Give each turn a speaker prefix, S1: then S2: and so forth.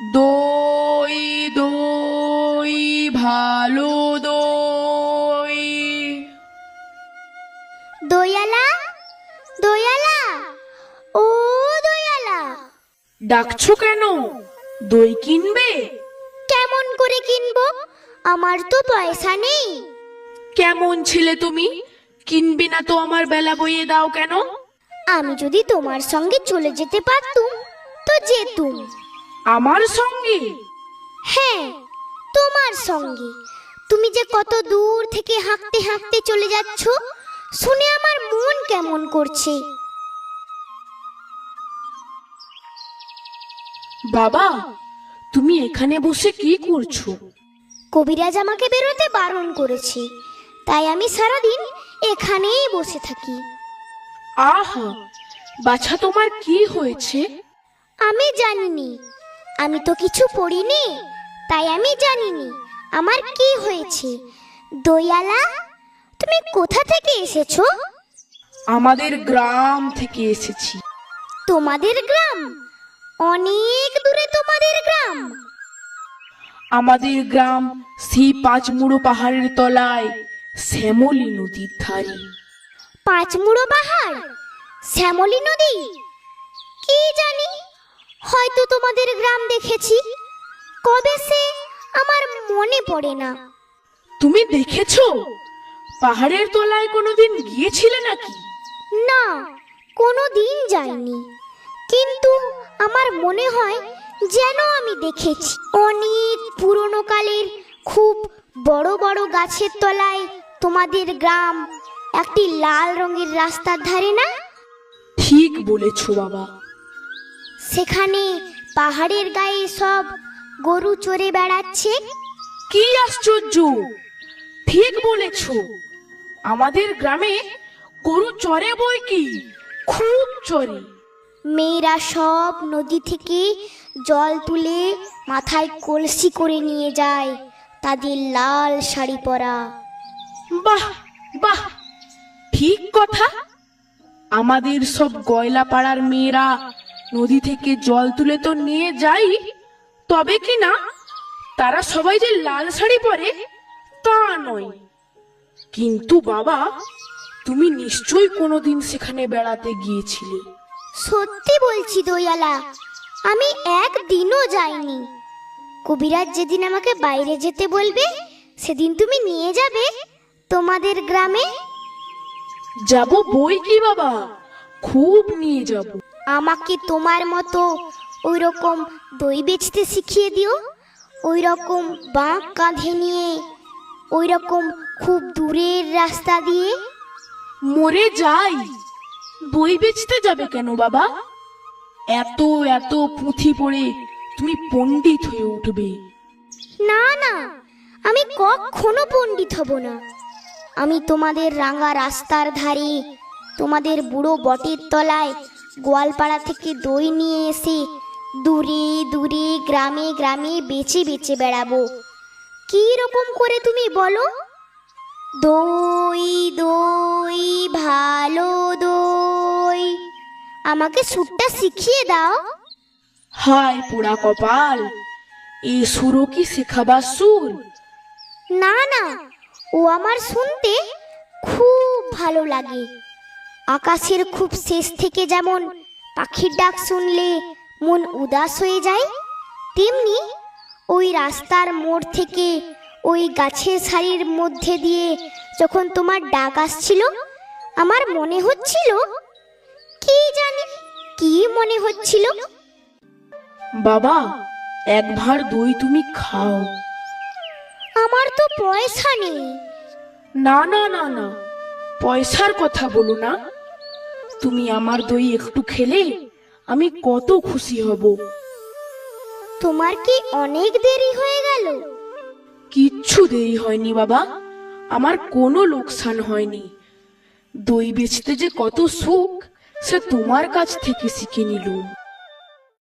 S1: দই দই ভালো দই।
S2: দয়ালা, দয়ালা, ও দয়ালা।
S1: ডাকছো কেন? দই কিনবে?
S2: কেমন করে কিনবো? আমার তো পয়সা নেই।
S1: কেমন ছেলে তুমি, কিনবে না তো আমার বেলা বইয়ে দাও কেন?
S2: আমি যদি তোমার সঙ্গে চলে যেতে পারতুম তো যেতুম।
S1: আমার সঙ্গে?
S2: হ্যাঁ, তোমার সঙ্গে। তুমি যে কত দূর থেকে হাঁটতে হাঁটতে চলে যাচ্ছ, শুনে আমার মন কেমন করছে।
S1: বাবা, তুমি এখানে বসে কি করছো?
S2: কবিরাজ আমাকে বেরোতে বারণ করেছে, তাই আমি সারাদিন এখানেই বসে থাকি।
S1: আহা, বাছা তোমার কি হয়েছে?
S2: আমি জানিনি, আমি তো কিছু পড়িনি, তাই আমি জানিনি আমার কি হয়েছে। দয়ালা, তুমি কোথা থেকে এসেছো?
S1: আমাদের গ্রাম থেকে এসেছি।
S2: তোমাদের গ্রাম? অনেক দূরে তোমাদের গ্রাম?
S1: আমাদের গ্রাম সেই পাঁচমুড়ো পাহাড়ের তলায়, শ্যামলী নদীর ধারে।
S2: পাঁচমুড়ো পাহাড়, শ্যামলী নদী? কি জানি, হয়তো তোমাদের গ্রাম দেখেছি, কবে সে আমার মনে পড়ে না।
S1: তুমি দেখেছো? পাহাড়ের তলায় কোনোদিন গিয়েছিলে নাকি?
S2: না, কোনো দিন যাইনি, কিন্তু আমার মনে হয় যেন আমি দেখেছি। অনেক পুরনো কালের খুব বড় বড় গাছের তলায় তোমাদের গ্রাম, একটি লাল রঙের রাস্তার ধারে না?
S1: ঠিক বলেছো বাবা।
S2: সেখানে পাহাড়ের গায়ে সব গরু চড়ে বেড়াচ্ছে।
S1: কি আশ্চর্য! ঠিক বলেছো, আমাদের গ্রামে গরু চড়ে বই কি, খুব চড়ে।
S2: মেয়েরা সব নদী থেকে জল তুলে মাথায় কলসি করে নিয়ে যায়, তাদের লাল শাড়ি পরা।
S1: বাহ বাহ, ঠিক কথা। আমাদের সব গয়লা পাড়ার মেয়েরা নদী থেকে জল তুলে তো নিয়ে যাই, তবে কি না তারা সবাই যে লাল শাড়ি পরে তা নয়। কিন্তু বাবা, তুমি নিশ্চয়ই কোনোদিন সেখানে বেড়াতে গিয়েছিলে।
S2: সত্যি বলছি দয়ালা, আমি একদিনও যাইনি। কবিরাজ যেদিন আমাকে বাইরে যেতে বলবে, সেদিন তুমি নিয়ে যাবে তোমাদের গ্রামে।
S1: যাব বই কি বাবা, খুব নিয়ে যাব।
S2: আমাকে তোমার মতো ওই রকম দই বেচতে শিখিয়ে দিও, ওই রকম বাঁক কাঁধে নিয়ে, ওই রকম খুব দূরের রাস্তা দিয়ে।
S1: মরে যাই, বই বেচতে যাবে কেন বাবা? এত এত পুঁথি পড়ে তুমি পণ্ডিত হয়ে উঠবে।
S2: না না, আমি কখনো পণ্ডিত হব না। আমি তোমাদের রাঙা রাস্তার ধারে, তোমাদের বুড়ো বটের তলায় গোয়ালপাড়া থেকে দই নিয়ে এসে দূরে দূরে গ্রামে গ্রামে বেচে বেচে বেড়াবো। কি রকম করে তুমি বলো? দই দই ভালো দই, আমাকে সুরটা শিখিয়ে দাও।
S1: হায় পোড়া কপাল, এ সুরও কি শেখাবার সুর?
S2: না না, ও আমার শুনতে খুব ভালো লাগে। আকাশের খুব শেষ থেকে যেমন পাখির ডাক শুনলে মন উদাস হয়ে যায়, তেমনি ওই রাস্তার মোড় থেকে ওই গাছের সারির মধ্যে দিয়ে যখন তোমার ডাক আসছিল, আমার মনে হচ্ছিল, কি জানি কি মনে হচ্ছিল।
S1: বাবা, এক ভাঁড় দই তুমি খাও।
S2: আমার তো পয়সা নেই।
S1: না না না না, পয়সার কথা বলো না। তুমি আমার দই একটু খেলে আমি কত খুশি হব।
S2: তোমার কি অনেক দেরি হয়ে গেল?
S1: কিচ্ছু দেরি হয়নি বাবা, আমার কোনো লোকসান হয়নি। দই বেচতে যে কত সুখ, সে তোমার কাছ থেকে শিখে নিলুম।